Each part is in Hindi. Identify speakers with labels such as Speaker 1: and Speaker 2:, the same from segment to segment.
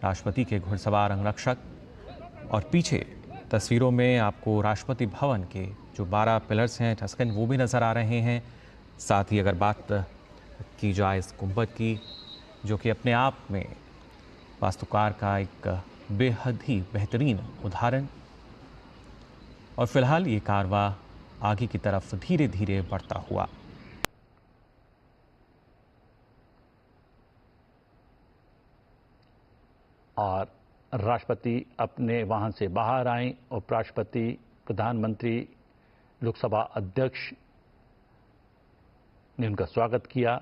Speaker 1: राष्ट्रपति के घुड़सवार अंगरक्षक और पीछे तस्वीरों में आपको राष्ट्रपति भवन के जो 12 पिलर्स हैं टस्कन, वो भी नज़र आ रहे हैं। साथ ही अगर बात की जाए इस गुंबद की, जो कि अपने आप में वास्तुकार का एक बेहद ही बेहतरीन उदाहरण, और फिलहाल ये कारवां आगे की तरफ धीरे धीरे बढ़ता हुआ।
Speaker 2: और राष्ट्रपति अपने वाहन से बाहर आए। उपराष्ट्रपति, प्रधानमंत्री, लोकसभा अध्यक्ष ने उनका स्वागत किया।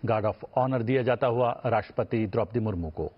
Speaker 2: गार्ड ऑफ ऑनर दिया जाता हुआ राष्ट्रपति द्रौपदी मुर्मू को।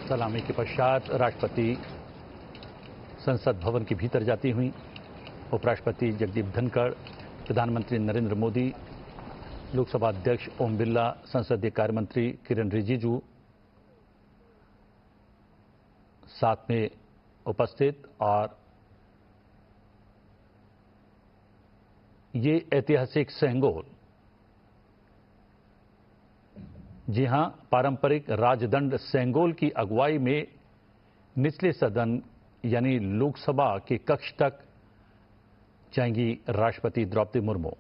Speaker 2: सलामी के पश्चात राष्ट्रपति संसद भवन के भीतर जाती हुई। उपराष्ट्रपति जगदीप धनखड़, प्रधानमंत्री नरेंद्र मोदी, लोकसभा अध्यक्ष ओम बिरला, संसदीय कार्य मंत्री किरेन रिजिजू साथ में उपस्थित। और ये ऐतिहासिक सेंगोल, जी हां, पारंपरिक राजदंड सेंगोल की अगुवाई में निचले सदन यानी लोकसभा के कक्ष तक जाएंगी राष्ट्रपति द्रौपदी मुर्मू।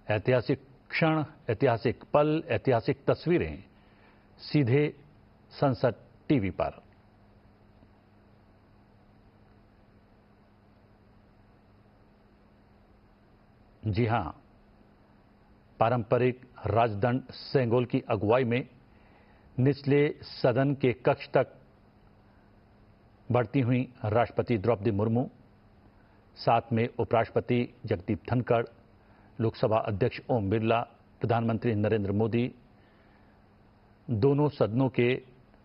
Speaker 2: ऐतिहासिक क्षण, ऐतिहासिक पल, ऐतिहासिक तस्वीरें सीधे संसद टीवी पर। जी हां, पारंपरिक राजदंड सेंगोल की अगुवाई में निचले सदन के कक्ष तक बढ़ती हुई राष्ट्रपति द्रौपदी मुर्मू, साथ में उपराष्ट्रपति जगदीप धनखड़, लोकसभा अध्यक्ष ओम बिरला, प्रधानमंत्री नरेंद्र मोदी, दोनों सदनों के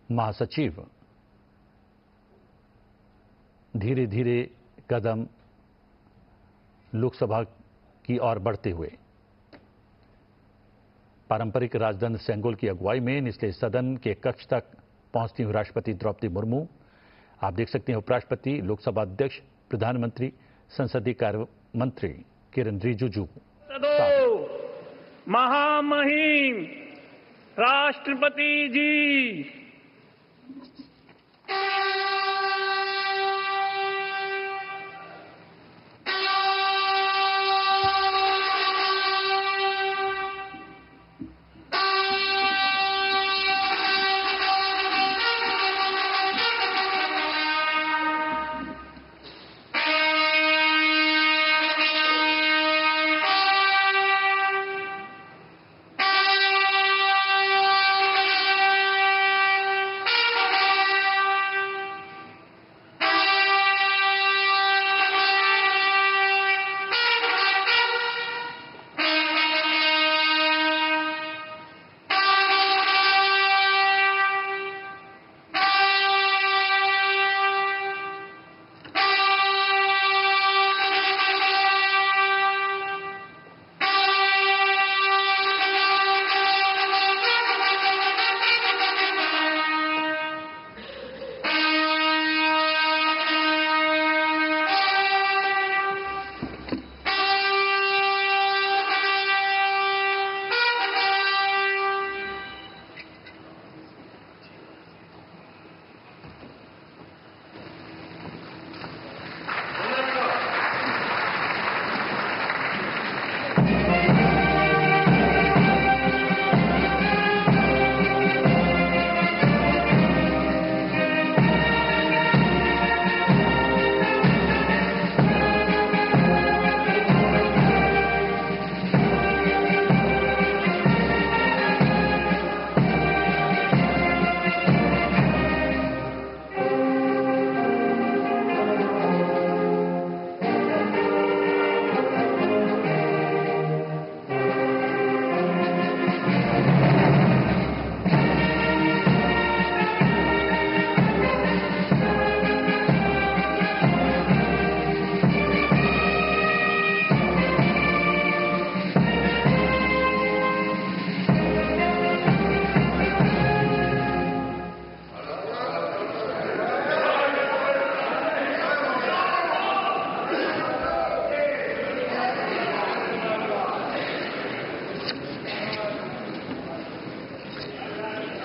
Speaker 2: महासचिव धीरे धीरे कदम लोकसभा की ओर बढ़ते हुए। पारंपरिक राजदंड सेंगोल की अगुवाई में निचले सदन के कक्ष तक पहुंचती हुई राष्ट्रपति द्रौपदी मुर्मू, आप देख सकते हैं उपराष्ट्रपति, लोकसभा अध्यक्ष, प्रधानमंत्री, संसदीय कार्य मंत्री किरेन रिजिजू।
Speaker 3: महामहिम राष्ट्रपति जी,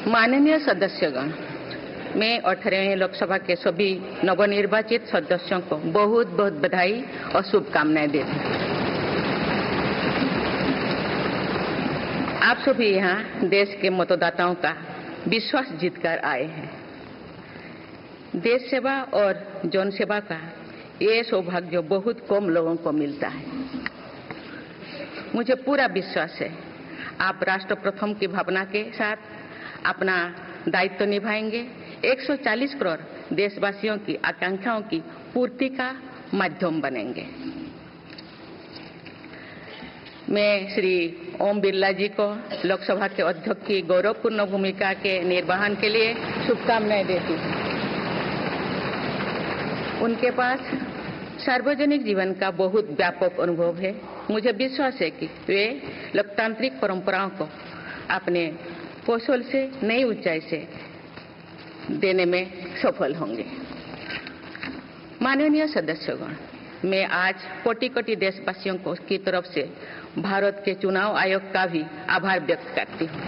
Speaker 4: माननीय सदस्यगण, मैं 18वीं लोकसभा के सभी नवनिर्वाचित सदस्यों को बहुत बहुत बधाई और शुभकामनाएं देती हूँ। आप सभी यहाँ देश के मतदाताओं का विश्वास जीतकर आए हैं। देश सेवा और जन सेवा का ये सौभाग्य बहुत कम लोगों को मिलता है। मुझे पूरा विश्वास है आप राष्ट्र प्रथम की भावना के साथ अपना दायित्व निभाएंगे, 140 करोड़ देशवासियों की आकांक्षाओं की पूर्ति का माध्यम बनेंगे। मैं श्री ओम बिरला जी को लोकसभा के अध्यक्ष की गौरवपूर्ण भूमिका के निर्वहन के लिए शुभकामनाएं देती हूँ। उनके पास सार्वजनिक जीवन का बहुत व्यापक अनुभव है। मुझे विश्वास है कि वे लोकतांत्रिक परंपराओं को अपने कौशल से नई ऊंचाई से देने में सफल होंगे। माननीय सदस्यगण, मैं आज कोटि कोटि देशवासियों को की तरफ से भारत के चुनाव आयोग का भी आभार व्यक्त करती हूँ।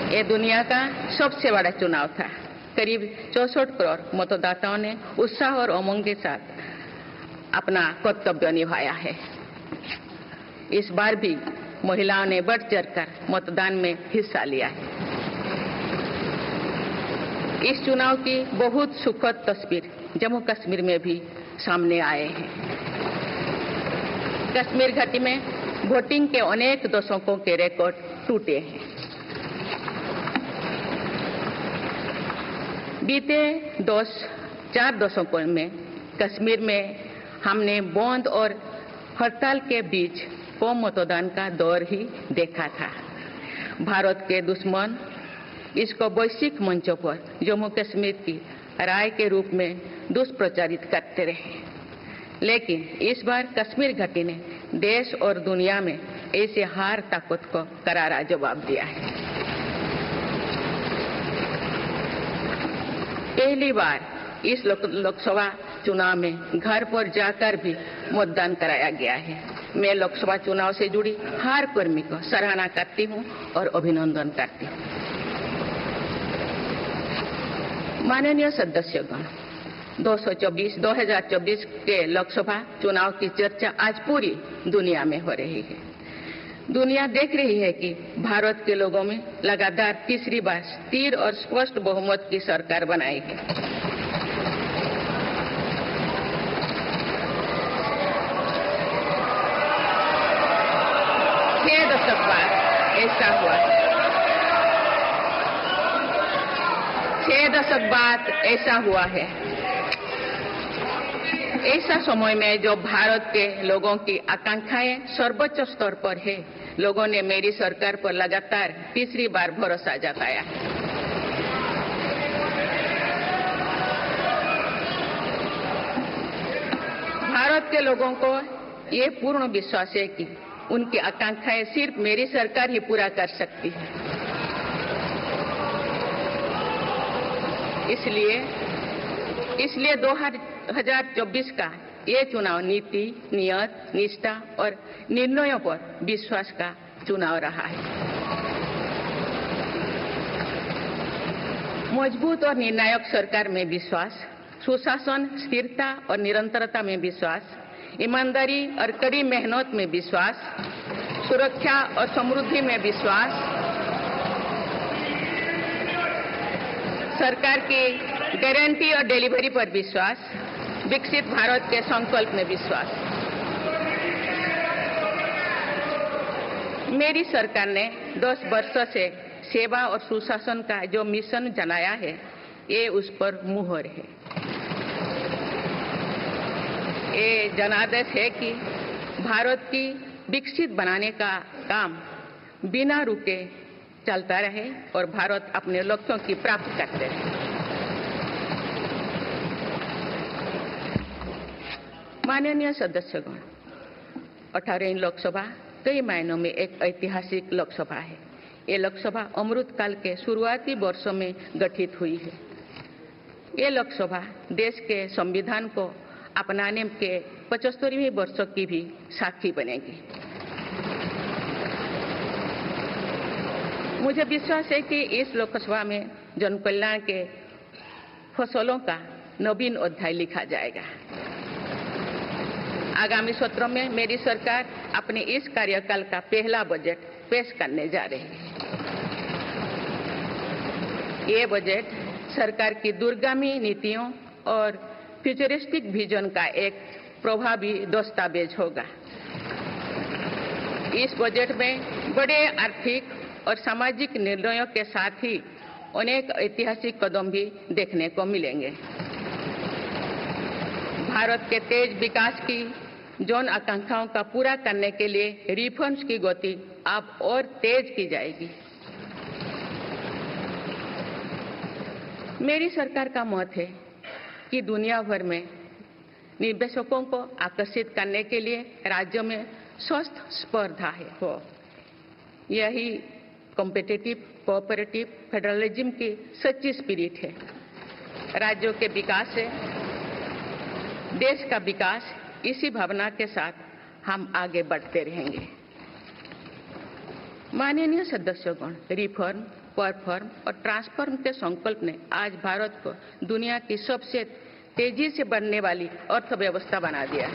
Speaker 4: ये दुनिया का सबसे बड़ा चुनाव था। करीब 64 करोड़ मतदाताओं ने उत्साह और उमंग के साथ अपना कर्तव्य निभाया है। इस बार भी महिलाओं ने बढ़ चढ़कर मतदान में हिस्सा लिया है। इस चुनाव की बहुत सुखद तस्वीर जम्मू कश्मीर में भी सामने आए हैं। कश्मीर घाटी में वोटिंग के अनेक दशकों के रिकॉर्ड टूटे हैं। बीते 4 दशकों में कश्मीर में हमने बंद और हड़ताल के बीच कम मतदान का दौर ही देखा था। भारत के दुश्मन इसको वैश्विक मंचों पर जम्मू कश्मीर की राय के रूप में दुष्प्रचारित करते रहे, लेकिन इस बार कश्मीर घाटी ने देश और दुनिया में ऐसे हार ताकत को करारा जवाब दिया है। पहली बार इस लोकसभा चुनाव में घर पर जाकर भी मतदान कराया गया है। मैं लोकसभा चुनाव से जुड़ी हर कर्मी को सराहना करती हूं और अभिनंदन करती हूं। माननीय सदस्यगण, 2024 के लोकसभा चुनाव की चर्चा आज पूरी दुनिया में हो रही है। दुनिया देख रही है कि भारत के लोगों में लगातार तीसरी बार स्थिर और स्पष्ट बहुमत की सरकार बनाई है। छह दशक बाद ऐसा हुआ है। 6 दशक बाद ऐसा हुआ है। ऐसा समय में जो भारत के लोगों की आकांक्षाएं सर्वोच्च स्तर पर है, लोगों ने मेरी सरकार पर लगातार तीसरी बार भरोसा जताया। भारत के लोगों को ये पूर्ण विश्वास है कि उनकी आकांक्षाएं सिर्फ मेरी सरकार ही पूरा कर सकती है। इसलिए 2024 का ये चुनाव नीति, नियत, निष्ठा और निर्णयों पर विश्वास का चुनाव रहा है। मजबूत और निर्णायक सरकार में विश्वास, सुशासन, स्थिरता और निरंतरता में विश्वास, ईमानदारी और कड़ी मेहनत में विश्वास, सुरक्षा और समृद्धि में विश्वास, सरकार की गारंटी और डिलीवरी पर विश्वास, विकसित भारत के संकल्प में विश्वास। मेरी सरकार ने 10 वर्षों से सेवा और सुशासन का जो मिशन चलाया है, ये उस पर मुहर है। ये जनादेश है कि भारत की विकसित बनाने का काम बिना रुके चलता रहे और भारत अपने लक्ष्यों की प्राप्ति करते रहे। माननीय सदस्यगण, 18वीं लोकसभा कई मायनों में एक ऐतिहासिक लोकसभा है। ये लोकसभा अमृतकाल के शुरुआती वर्षों में गठित हुई है। ये लोकसभा देश के संविधान को अपनाने के 75वें वर्षों की भी साक्षी बनेगी। मुझे विश्वास है कि इस लोकसभा में जन कल्याण के फसलों का नवीन अध्याय लिखा जाएगा। आगामी सत्रों में मेरी सरकार अपने इस कार्यकाल का पहला बजट पेश करने जा रही है। ये बजट सरकार की दूरगामी नीतियों और फ्यूचरिस्टिक विजन का एक प्रभावी दस्तावेज होगा। इस बजट में बड़े आर्थिक और सामाजिक निर्णयों के साथ ही अनेक ऐतिहासिक कदम भी देखने को मिलेंगे। भारत के तेज विकास की जन आकांक्षाओं का पूरा करने के लिए रिफॉर्म्स की गति अब और तेज की जाएगी। मेरी सरकार का मत है कि दुनिया भर में निवेशकों को आकर्षित करने के लिए राज्यों में स्वस्थ स्पर्धा हो। यही कॉम्पिटिटिव कोऑपरेटिव फेडरलिज्म की सच्ची स्पिरिट है। राज्यों के विकास से देश का विकास, इसी भावना के साथ हम आगे बढ़ते रहेंगे। माननीय सदस्यगण, रिफॉर्म, परफॉर्म और ट्रांसफॉर्म के संकल्प ने आज भारत को दुनिया की सबसे तेजी से बढ़ने वाली अर्थव्यवस्था बना दिया।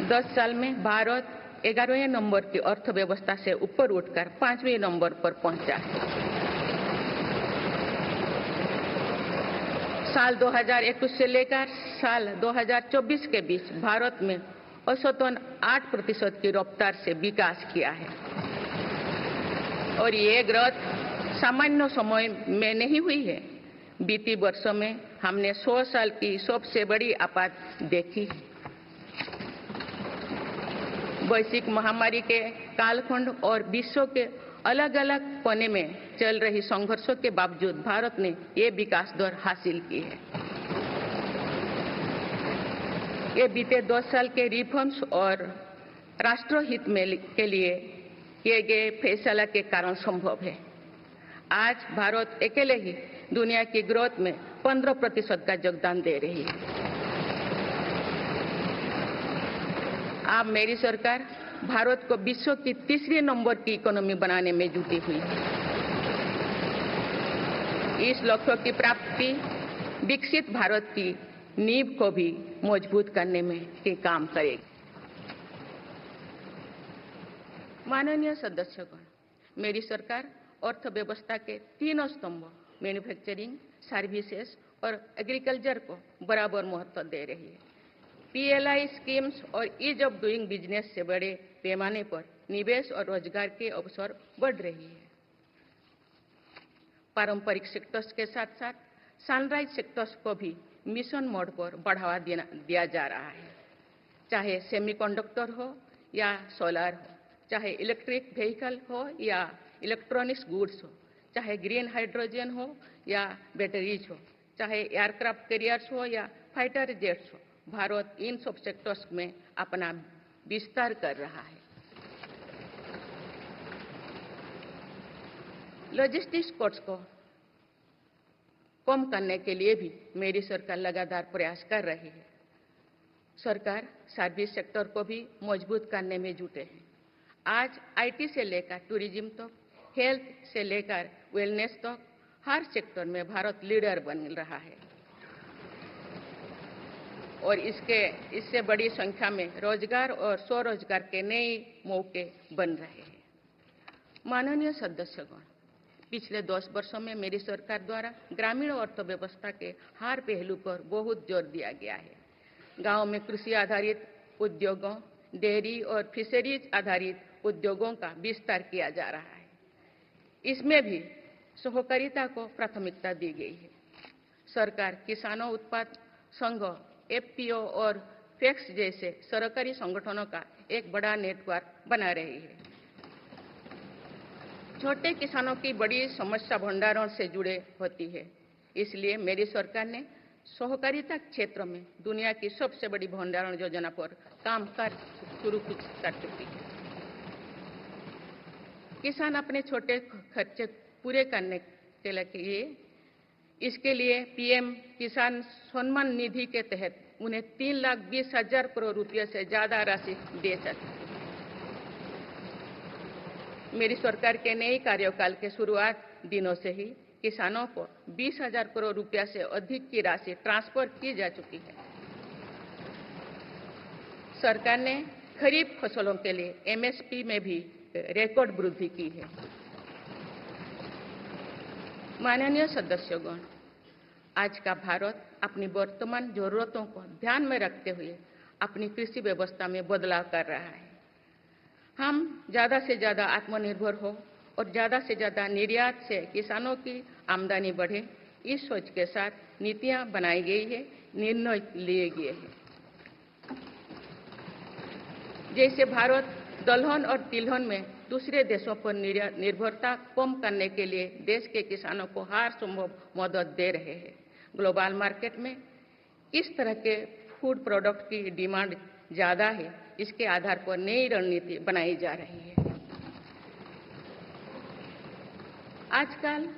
Speaker 4: 10 साल में भारत 11वें नंबर की अर्थव्यवस्था से ऊपर उठकर 5वें नंबर पर पहुंचा। साल 2021 से लेकर साल 2024 के बीच भारत में औसतन 8% की रफ्तार से विकास किया है। और ये ग्रोथ सामान्य समय में नहीं हुई है। बीती वर्षों में हमने 100 साल की सबसे बड़ी आपात देखी। वैश्विक महामारी के कालखंड और विश्व के अलग अलग कोने में चल रही संघर्षों के बावजूद भारत ने ये विकास दर हासिल की है। ये बीते 10 साल के रिफॉर्म्स और राष्ट्रहित में के लिए किए गए फैसला के कारण संभव है। आज भारत अकेले ही दुनिया की ग्रोथ में 15% का योगदान दे रही है। अब मेरी सरकार भारत को विश्व की तीसरे नंबर की इकोनॉमी बनाने में जुटी हुई है। इस लक्ष्य की प्राप्ति विकसित भारत की नींव को भी मजबूत करने में काम करेगी। माननीय सदस्यगण, मेरी सरकार अर्थव्यवस्था के तीनों स्तंभों मैन्युफैक्चरिंग, सर्विसेज और एग्रीकल्चर को बराबर महत्व दे रही है। पीएलआई स्कीम्स और ईज ऑफ डूइंग बिजनेस से बड़े पैमाने पर निवेश और रोजगार के अवसर बढ़ रही है। पारंपरिक सेक्टर्स के साथ साथ सनराइज सेक्टर्स को भी मिशन मोड पर बढ़ावा दिया जा रहा है। चाहे सेमीकंडक्टर हो या सोलर हो, चाहे इलेक्ट्रिक व्हीकल हो या इलेक्ट्रॉनिक्स गुड्स हो, चाहे ग्रीन हाइड्रोजन हो या बैटरीज हो, चाहे एयरक्राफ्ट कैरियर्स हो या फाइटर जेट्स हो, भारत इन सब सेक्टर्स में अपना विस्तार कर रहा है। लॉजिस्टिक्स कॉस्ट को कम करने के लिए भी मेरी सरकार लगातार प्रयास कर रही है। सरकार सर्विस सेक्टर को भी मजबूत करने में जुटे हैं। आज आईटी से लेकर टूरिज्म तक, हेल्थ से लेकर वेलनेस तक हर सेक्टर में भारत लीडर बन रहा है और इससे बड़ी संख्या में रोजगार और स्वरोजगार के नए मौके बन रहे हैं। माननीय सदस्यगण, पिछले 10 वर्षों में मेरी सरकार द्वारा ग्रामीण अर्थव्यवस्था के हर पहलू पर बहुत जोर दिया गया है। गांव में कृषि आधारित उद्योगों, डेयरी और फिशरीज आधारित उद्योगों का विस्तार किया जा रहा है। इसमें भी सहकारिता को प्राथमिकता दी गई है। सरकार किसानों उत्पाद संघ, एफपीओ और फैक्स जैसे सरकारी संगठनों का एक बड़ा नेटवर्क बना रही है। छोटे किसानों की बड़ी समस्या भंडारण से जुड़े होती है, इसलिए मेरी सरकार ने सहकारिता क्षेत्र में दुनिया की सबसे बड़ी भंडारण योजना पर काम शुरू कर चुकी है। किसान अपने छोटे खर्चे पूरे करने के लिए इसके लिए पीएम किसान सम्मान निधि के तहत उन्हें 3,20,000 करोड़ रुपये से ज्यादा राशि दे सकते हैं। मेरी सरकार के नए कार्यकाल के शुरुआत दिनों से ही किसानों को 20,000 करोड़ रुपया से अधिक की राशि ट्रांसफर की जा चुकी है। सरकार ने खरीफ फसलों के लिए एमएसपी में भी रिकॉर्ड वृद्धि की है। माननीय सदस्यगण, आज का भारत अपनी वर्तमान जरूरतों को ध्यान में रखते हुए अपनी कृषि व्यवस्था में बदलाव कर रहा है। हम ज्यादा से ज्यादा आत्मनिर्भर हो और ज्यादा से ज्यादा निर्यात से किसानों की आमदनी बढ़े, इस सोच के साथ नीतियां बनाई गई है, निर्णय लिए गए हैं। जैसे भारत दलहन और तिलहन में दूसरे देशों पर निर्भरता कम करने के लिए देश के किसानों को हर संभव मदद दे रहे हैं। ग्लोबल मार्केट में इस तरह के फूड प्रोडक्ट की डिमांड ज्यादा है, इसके आधार पर नई रणनीति बनाई जा रही है। आजकल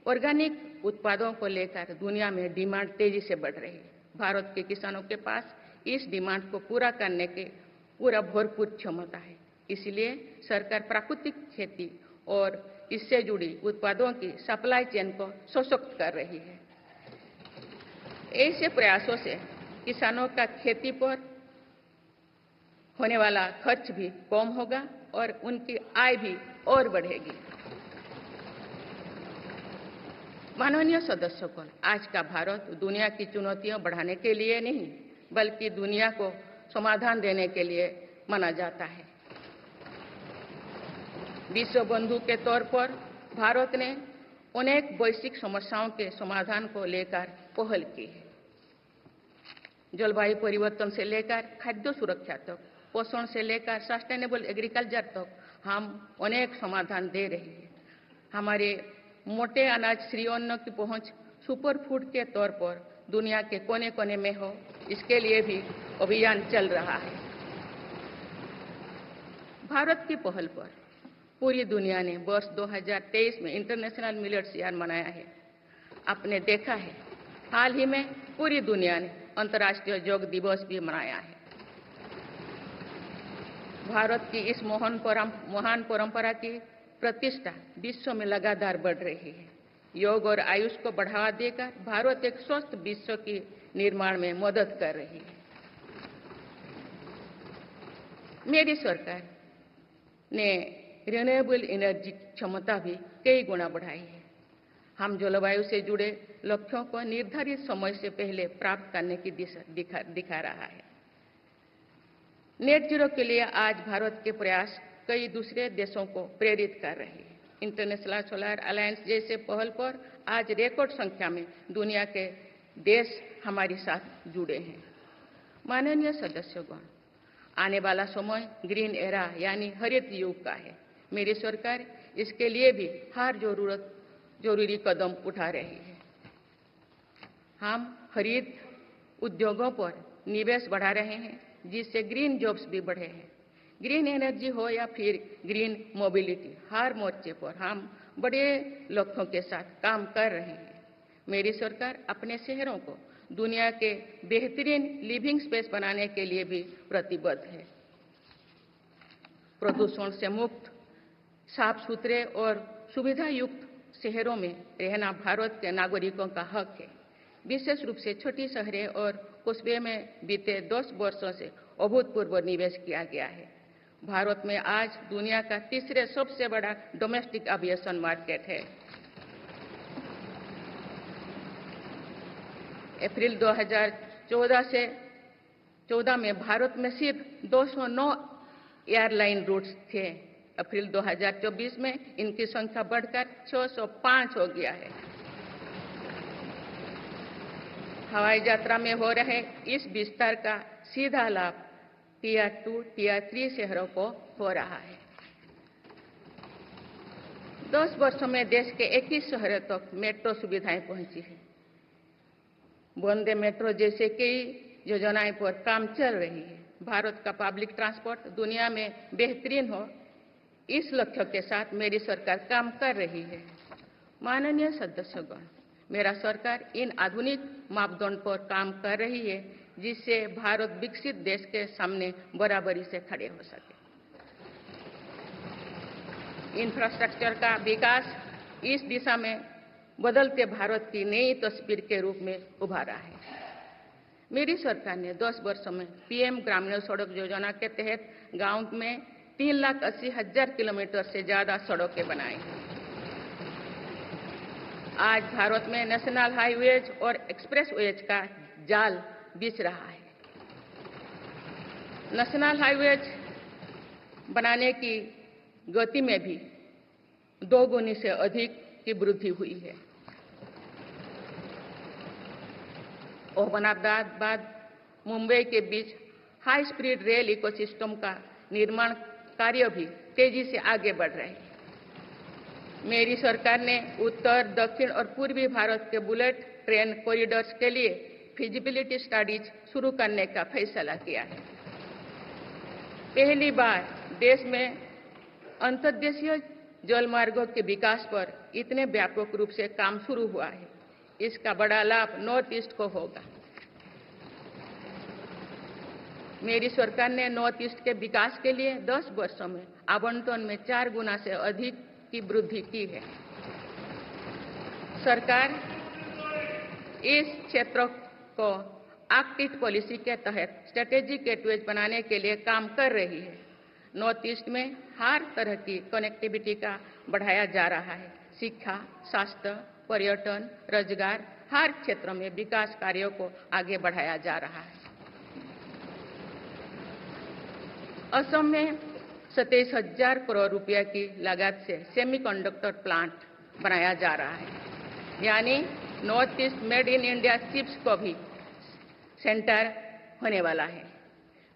Speaker 4: ऑर्गेनिक उत्पादों को लेकर दुनिया में डिमांड तेजी से बढ़ रही है। भारत के किसानों के पास इस डिमांड को पूरा करने के पूरा भरपूर क्षमता है। इसलिए सरकार प्राकृतिक खेती और इससे जुड़ी उत्पादों की सप्लाई चेन को सशक्त कर रही है। ऐसे प्रयासों से किसानों का खेती पर होने वाला खर्च भी कम होगा और उनकी आय भी और बढ़ेगी। माननीय सदस्यगण, आज का भारत दुनिया की चुनौतियां बढ़ाने के लिए नहीं बल्कि दुनिया को समाधान देने के लिए माना जाता है। विश्व बंधु के तौर पर भारत ने अनेक वैश्विक समस्याओं के समाधान को लेकर पहल की है। जलवायु परिवर्तन से लेकर खाद्य सुरक्षा तक, पोषण से लेकर सस्टेनेबल एग्रीकल्चर तक हम अनेक समाधान दे रहे हैं। हमारे मोटे अनाज श्री अन्न की पहुंच सुपर फूड के तौर पर दुनिया के कोने कोने में हो, इसके लिए भी अभियान चल रहा है। भारत की पहल पर पूरी दुनिया ने वर्ष 2023 में इंटरनेशनल मिलेट्स ईयर मनाया है। आपने देखा है, हाल ही में पूरी दुनिया ने अंतर्राष्ट्रीय योग दिवस भी मनाया है। भारत की इस महान परंपरा की प्रतिष्ठा विश्व में लगातार बढ़ रही है। योग और आयुष को बढ़ावा देकर भारत एक स्वस्थ विश्व के निर्माण में मदद कर रही है। मेरी सरकार ने रिन्यूएबल एनर्जी क्षमता भी कई गुना बढ़ाई है। हम जलवायु से जुड़े लक्ष्यों को निर्धारित समय से पहले प्राप्त करने की दिशा दिखा रहा है। नेट जीरो के लिए आज भारत के प्रयास कई दूसरे देशों को प्रेरित कर रहे हैं। इंटरनेशनल सोलर अलायंस जैसे पहल पर आज रिकॉर्ड संख्या में दुनिया के देश हमारे साथ जुड़े हैं। माननीय सदस्यगण, आने वाला समय ग्रीन एरा यानी हरित युग का है। मेरी सरकार इसके लिए भी हर जरूरी कदम उठा रही है। हम हरित उद्योगों पर निवेश बढ़ा रहे हैं, जिससे ग्रीन जॉब्स भी बढ़े हैं। ग्रीन एनर्जी हो या फिर ग्रीन मोबिलिटी, हर मोर्चे पर हम बड़े लक्ष्यों के साथ काम कर रहे हैं। मेरी सरकार अपने शहरों को दुनिया के बेहतरीन लिविंग स्पेस बनाने के लिए भी प्रतिबद्ध है। प्रदूषण से मुक्त, साफ सुथरे और सुविधा युक्त शहरों में रहना भारत के नागरिकों का हक है। विशेष रूप से छोटी शहरें और कस्बे में बीते 10 वर्षों से अभूतपूर्व निवेश किया गया है। भारत में आज दुनिया का तीसरे सबसे बड़ा डोमेस्टिक एविएशन मार्केट है। अप्रैल 2014 में भारत में सिर्फ 209 एयरलाइन रूट्स थे। अप्रैल 2024 में इनकी संख्या बढ़कर 605 हो गया है। हवाई यात्रा में हो रहे इस विस्तार का सीधा लाभ टियर 2, टियर 3 शहरों को हो रहा है। 10 वर्षों में देश के 21 शहरों तक मेट्रो सुविधाएं पहुंची है। वंदे मेट्रो जैसे कई योजनाएं पर काम चल रही है। भारत का पब्लिक ट्रांसपोर्ट दुनिया में बेहतरीन हो, इस लक्ष्य के साथ मेरी सरकार काम कर रही है। माननीय सदस्यगण, मेरा सरकार इन आधुनिक मापदंड पर काम कर रही है, जिससे भारत विकसित देश के सामने बराबरी से खड़े हो सके। इंफ्रास्ट्रक्चर का विकास इस दिशा में बदलते भारत की नई तस्वीर के रूप में उभारा है। मेरी सरकार ने 10 वर्षों में पीएम ग्रामीण सड़क योजना के तहत गांव में 3,80,000 किलोमीटर से ज्यादा सड़कें बनाई। आज भारत में नेशनल हाईवेज और एक्सप्रेसवेज का जाल बिछ रहा है। नेशनल हाईवेज बनाने की गति में भी 2 गुनी से अधिक की वृद्धि हुई है। अहमदाबाद मुंबई के बीच हाई स्पीड रेल इकोसिस्टम का निर्माण कार्य भी तेजी से आगे बढ़ रहे हैं। मेरी सरकार ने उत्तर, दक्षिण और पूर्वी भारत के बुलेट ट्रेन कॉरिडोर्स के लिए फिजिबिलिटी स्टडीज शुरू करने का फैसला किया है। पहली बार देश में अंतर्देशीय जल मार्गों के विकास पर इतने व्यापक रूप से काम शुरू हुआ है। इसका बड़ा लाभ नॉर्थ ईस्ट को होगा। मेरी सरकार ने नॉर्थ ईस्ट के विकास के लिए 10 वर्षों में आवंटन में 4 गुना से अधिक की वृद्धि की है। सरकार इस क्षेत्र को एक्ट ईस्ट पॉलिसी के तहत स्ट्रेटेजिक गेटवेज बनाने के लिए काम कर रही है। नॉर्थ ईस्ट में हर तरह की कनेक्टिविटी का बढ़ाया जा रहा है। शिक्षा, स्वास्थ्य, पर्यटन, रोजगार, हर क्षेत्र में विकास कार्यों को आगे बढ़ाया जा रहा है। असम में 27,000 करोड़ रुपए की लागत से सेमीकंडक्टर प्लांट बनाया जा रहा है। यानी north east made in India chips को भी सेंटर होने वाला है।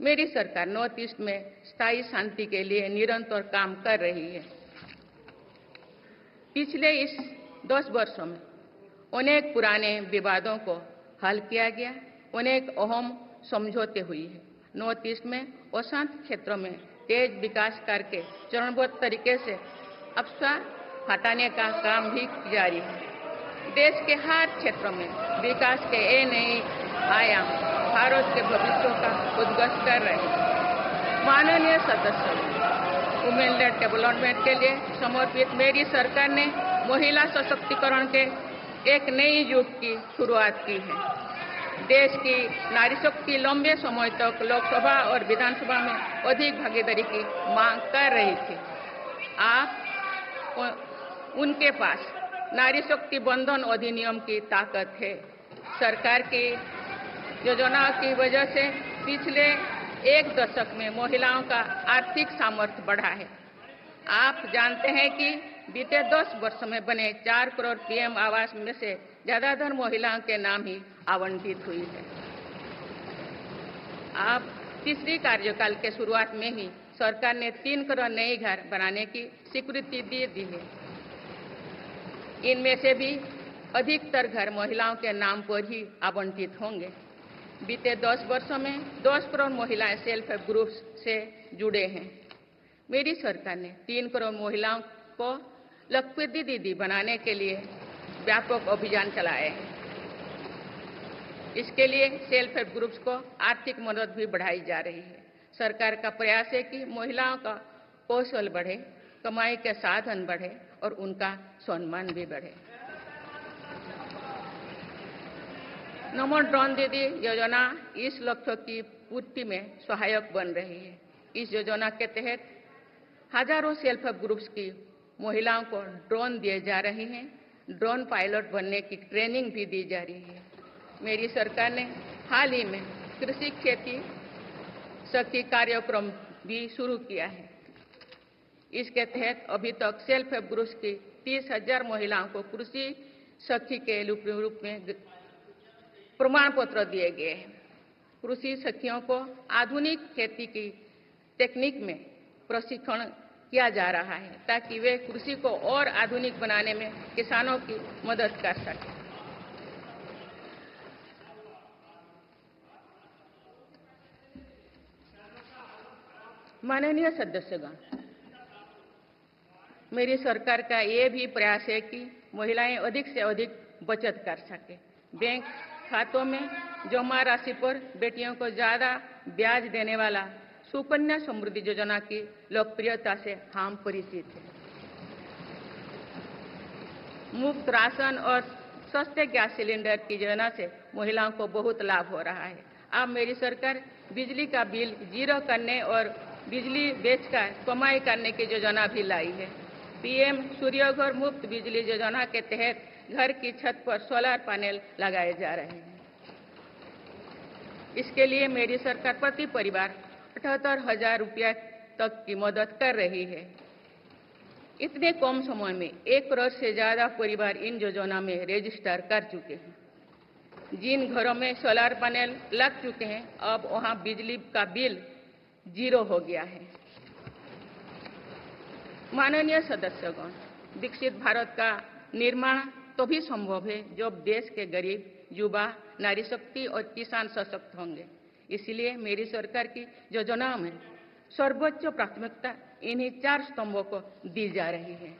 Speaker 4: मेरी सरकार नॉर्थ ईस्ट में स्थायी शांति के लिए निरंतर काम कर रही है। पिछले इस 10 वर्षों में अनेक पुराने विवादों को हल किया गया, अनेक अहम समझौते हुई है। नॉर्थ ईस्ट में अशांत क्षेत्रों में तेज विकास करके चरणबद्ध तरीके से अवसर हटाने का काम भी जारी है। देश के हर क्षेत्र में विकास के ये नए आयाम भारत के भविष्य का उद्घोष कर रहे हैं। माननीय सदस्य, वुमेन लेड डेवलपमेंट के लिए समर्पित मेरी सरकार ने महिला सशक्तिकरण के एक नई युग की शुरुआत की है। देश की नारी शक्ति लंबे समय तक लोकसभा और विधानसभा में अधिक भागीदारी की मांग कर रही थी। आप उनके पास नारी शक्ति बंधन अधिनियम की ताकत है। सरकार की योजनाओं की वजह से पिछले 1 दशक में महिलाओं का आर्थिक सामर्थ्य बढ़ा है। आप जानते हैं कि बीते 10 वर्षों में बने 4 करोड़ पीएम आवास में से ज्यादातर महिलाओं के नाम ही आवंटित हुई है। आप तीसरी कार्यकाल के शुरुआत में ही सरकार ने 3 करोड़ नए घर बनाने की स्वीकृति दे दी है। इनमें से भी अधिकतर घर महिलाओं के नाम पर ही आवंटित होंगे। बीते 10 वर्षों में 10 करोड़ महिलाएं सेल्फ हेल्प ग्रुप से जुड़े हैं। मेरी सरकार ने 3 करोड़ महिलाओं को लखपति दीदी बनाने के लिए व्यापक अभियान चलाए हैं। इसके लिए सेल्फ हेल्प ग्रुप्स को आर्थिक मदद भी बढ़ाई जा रही है। सरकार का प्रयास है कि महिलाओं का कौशल बढ़े, कमाई के साधन बढ़े और उनका सम्मान भी बढ़े। नमो ड्रोन दीदी योजना इस लक्ष्य की पूर्ति में सहायक बन रही है। इस योजना के तहत हजारों सेल्फ हेल्प ग्रुप्स की महिलाओं को ड्रोन दिए जा रहे हैं। ड्रोन पायलट बनने की ट्रेनिंग भी दी जा रही है। मेरी सरकार ने हाल ही में कृषि खेती सखी कार्यक्रम भी शुरू किया है। इसके तहत अभी तक सेल्फ हेल्प ग्रुप्स की 30,000 महिलाओं को कृषि सखी के रूप में प्रमाण पत्र दिए गए हैं। कृषि सखियों को आधुनिक खेती की टेक्निक में प्रशिक्षण किया जा रहा है ताकि वे कृषि को और आधुनिक बनाने में किसानों की मदद कर सकें। माननीय सदस्यगण, मेरी सरकार का ये भी प्रयास है कि महिलाएं अधिक से अधिक बचत कर सके। बैंक खातों में जमा राशि पर बेटियों को ज्यादा ब्याज देने वाला सुकन्या समृद्धि योजना की लोकप्रियता से हम परिचित हैं। मुफ्त राशन और सस्ते गैस सिलेंडर की योजना से महिलाओं को बहुत लाभ हो रहा है। अब मेरी सरकार बिजली का बिल जीरो करने और बिजली बेचकर कमाई करने की योजना भी लाई है। पीएम सूर्यघर मुफ्त बिजली योजना के तहत घर की छत पर सोलर पैनल लगाए जा रहे हैं। इसके लिए मेरी सरकार प्रति परिवार 78,000 रुपया तक की मदद कर रही है। इतने कम समय में 1 करोड़ से ज्यादा परिवार इन योजना में रजिस्टर कर चुके हैं। जिन घरों में सोलर पैनल लग चुके हैं, अब वहां बिजली का बिल जीरो हो गया है। माननीय सदस्यगण, विकसित भारत का निर्माण तभी संभव है जब देश के गरीब, युवा, नारी शक्ति और किसान सशक्त होंगे। इसलिए मेरी सरकार की योजनाओं में सर्वोच्च प्राथमिकता इन्हीं 4 स्तंभों को दी जा रही है।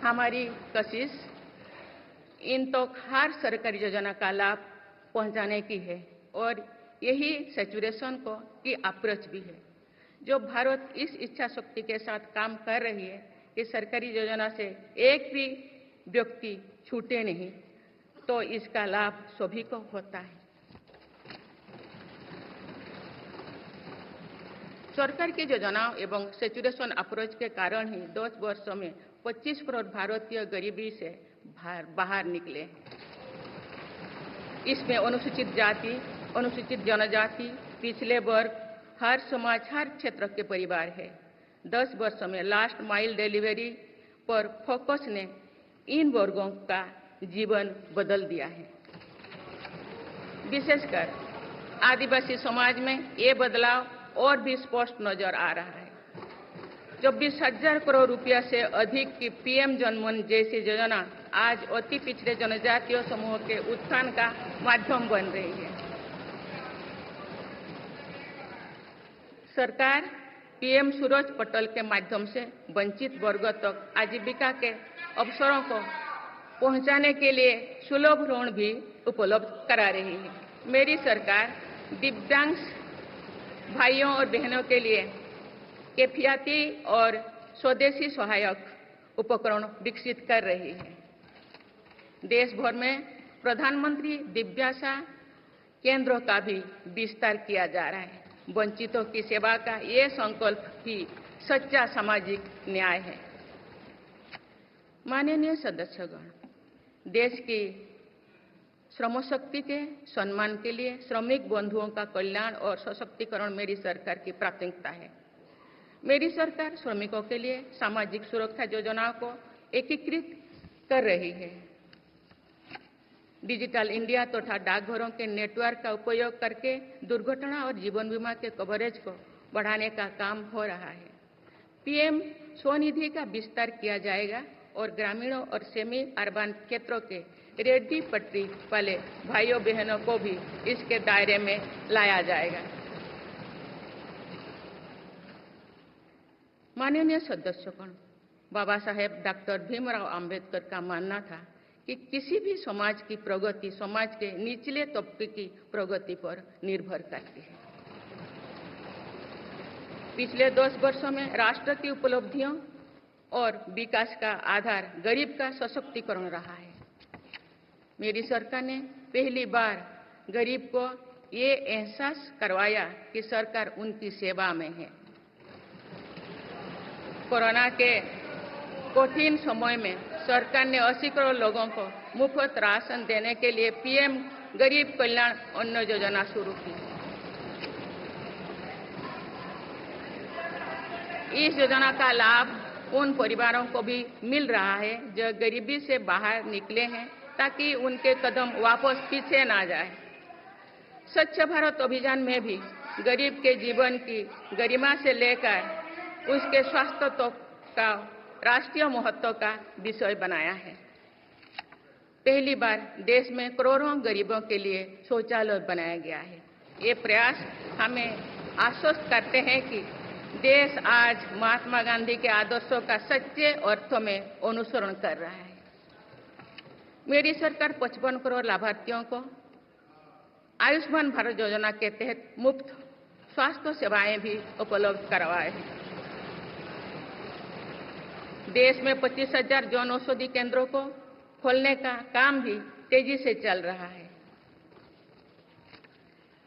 Speaker 4: हमारी कोशिश इन तक हर सरकारी योजना का लाभ पहुंचाने की है और यही सैचुरेशन को की अप्रोच भी है। जो भारत इस इच्छा शक्ति के साथ काम कर रही है कि सरकारी योजना से एक भी व्यक्ति छूटे नहीं, तो इसका लाभ सभी को होता है। सरकार की योजनाओं एवं सैचुरेशन अप्रोच के कारण ही 10 वर्षों में 25 करोड़ भारतीय गरीबी से बाहर निकले। इसमें अनुसूचित जाति, अनुसूचित जनजाति, पिछले वर्ग, हर समाज, हर क्षेत्र के परिवार है। 10 वर्षों में लास्ट माइल डिलीवरी पर फोकस ने इन वर्गों का जीवन बदल दिया है। विशेषकर आदिवासी समाज में ये बदलाव और भी स्पष्ट नजर आ रहा है। 24,000 करोड़ रुपया से अधिक की पीएम जनमन जैसी योजना आज अति पिछड़े जनजातीय समूह के उत्थान का माध्यम बन रही है। सरकार पीएम सूरज पटल के माध्यम से वंचित वर्गों तक आजीविका के अवसरों को पहुंचाने के लिए सुलभ ऋण भी उपलब्ध करा रही है। मेरी सरकार दिव्यांग भाइयों और बहनों के लिए किफायती और स्वदेशी सहायक उपकरण विकसित कर रही है। देश भर में प्रधानमंत्री दिव्याशा केंद्रों का भी विस्तार किया जा रहा है। वंचितों की सेवा का ये संकल्प ही सच्चा सामाजिक न्याय है। माननीय सदस्यगण, देश की श्रम शक्ति के सम्मान के लिए श्रमिक बंधुओं का कल्याण और सशक्तिकरण मेरी सरकार की प्राथमिकता है। मेरी सरकार श्रमिकों के लिए सामाजिक सुरक्षा योजनाओं को एकीकृत कर रही है। डिजिटल इंडिया तथा डाकघरों के नेटवर्क का उपयोग करके दुर्घटना और जीवन बीमा के कवरेज को बढ़ाने का काम हो रहा है। पीएम स्वनिधि का विस्तार किया जाएगा और ग्रामीणों और सेमी अर्बन क्षेत्रों के रेहड़ी पटरी वाले भाइयों बहनों को भी इसके दायरे में लाया जाएगा। माननीय सदस्यगण, बाबा साहेब डॉक्टर भीमराव अंबेडकर का मानना था कि किसी भी समाज की प्रगति समाज के निचले तबके की प्रगति पर निर्भर करती है। पिछले 10 वर्षों में राष्ट्र की उपलब्धियों और विकास का आधार गरीब का सशक्तिकरण रहा है। मेरी सरकार ने पहली बार गरीब को ये एहसास करवाया कि सरकार उनकी सेवा में है। कोरोना के कठिन समय में सरकार ने 80 करोड़ लोगों को मुफ्त राशन देने के लिए पीएम गरीब कल्याण अन्न योजना शुरू की। इस योजना का लाभ उन परिवारों को भी मिल रहा है जो गरीबी से बाहर निकले हैं, ताकि उनके कदम वापस पीछे ना जाए। स्वच्छ भारत अभियान में भी गरीब के जीवन की गरिमा से लेकर उसके स्वास्थ्य तक का राष्ट्रीय महत्व का विषय बनाया है। पहली बार देश में करोड़ों गरीबों के लिए शौचालय बनाया गया है। ये प्रयास हमें आश्वस्त करते हैं कि देश आज महात्मा गांधी के आदर्शों का सच्चे अर्थों में अनुसरण कर रहा है। मेरी सरकार 55 करोड़ लाभार्थियों को आयुष्मान भारत योजना के तहत मुफ्त स्वास्थ्य सेवाएं भी उपलब्ध करवाए हैं। देश में 25,000 जन औषधि केंद्रों को खोलने का काम भी तेजी से चल रहा है।